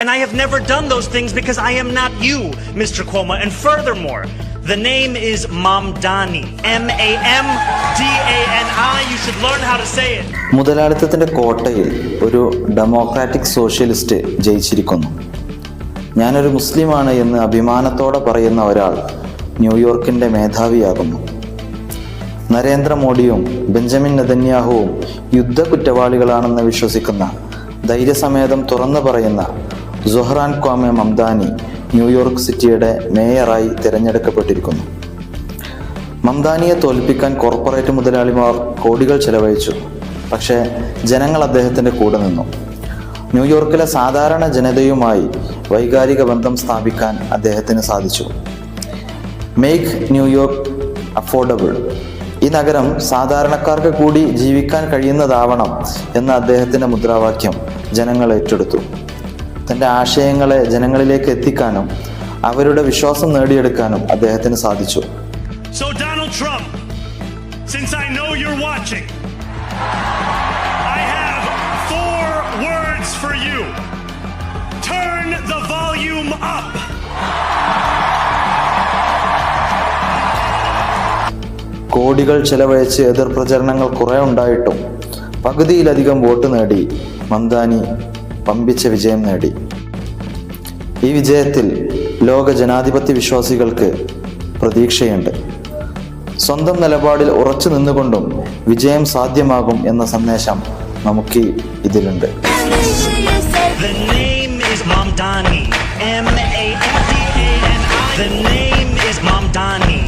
And I have never done those things because I am not you, Mr. Cuomo. And furthermore, the name is Mamdani. M-A-M-D-A-N-I. You should learn how to say it. മുതലാളിത്തത്തിന്റെ കോട്ടയിൽ ഒരു democratic socialist ജയിച്ചിരിക്കുന്നു. ഞാനൊരു മുസ്ലിമാണ് എന്ന് അഭിമാനത്തോടെ പറയുന്ന ഒരാൾ ന്യൂയോർക്കിന്റെ മേധാവിയാകുന്നു. നരേന്ദ്രമോദിയും Benjamin നെതന്യാഹുവും യുദ്ധ കുറ്റവാളികളാണെന്ന് വിശ്വസിക്കുന്ന, ധൈര്യസമേതം തുറന്നു പറയുന്ന സൊഹ്റാൻ ക്വാമെ മംദാനി ന്യൂയോർക്ക് സിറ്റിയുടെ മേയറായി തിരഞ്ഞെടുക്കപ്പെട്ടിരിക്കുന്നു. മംദാനിയെ തോൽപ്പിക്കാൻ കോർപ്പറേറ്റ് മുതലാളിമാർ കോടികൾ ചെലവഴിച്ചു. പക്ഷേ ജനങ്ങൾ അദ്ദേഹത്തിൻ്റെ കൂടെ നിന്നു. ന്യൂയോർക്കിലെ സാധാരണ ജനതയുമായി വൈകാരിക ബന്ധം സ്ഥാപിക്കാൻ അദ്ദേഹത്തിന് സാധിച്ചു. Make New York affordable. ഈ നഗരം സാധാരണക്കാർക്ക് കൂടി ജീവിക്കാൻ കഴിയുന്നതാവണം എന്ന അദ്ദേഹത്തിൻ്റെ മുദ്രാവാക്യം ജനങ്ങൾ ഏറ്റെടുത്തു. തൻ്റെ ആശയങ്ങളെ ജനങ്ങളിലേക്ക് എത്തിക്കാനും അവരുടെ വിശ്വാസം നേടിയെടുക്കാനും അദ്ദേഹത്തിന് സാധിച്ചു. So Donald Trump, since I know you're watching, I have 4 words for you. Turn the volume up. കോടികൾ ചെലവഴിച്ച് എതിർപ്രചരണങ്ങൾ കുറെ ഉണ്ടായിട്ടും പകുതിയിലധികം വോട്ട് നേടി മംദാനി പമ്പിച്ച വിജയം നേടി. ഈ വിജയത്തിൽ ലോക ജനാധിപത്യ വിശ്വാസികൾക്ക് പ്രതീക്ഷയുണ്ട്. സ്വന്തം നിലപാടിൽ ഉറച്ചു നിന്നുകൊണ്ടും വിജയം സാധ്യമാകും എന്ന സന്ദേശം നമുക്ക് ഇതിലുണ്ട്. The name is Mamdani. M-A-M-D-A-N-I. The name is Mamdani.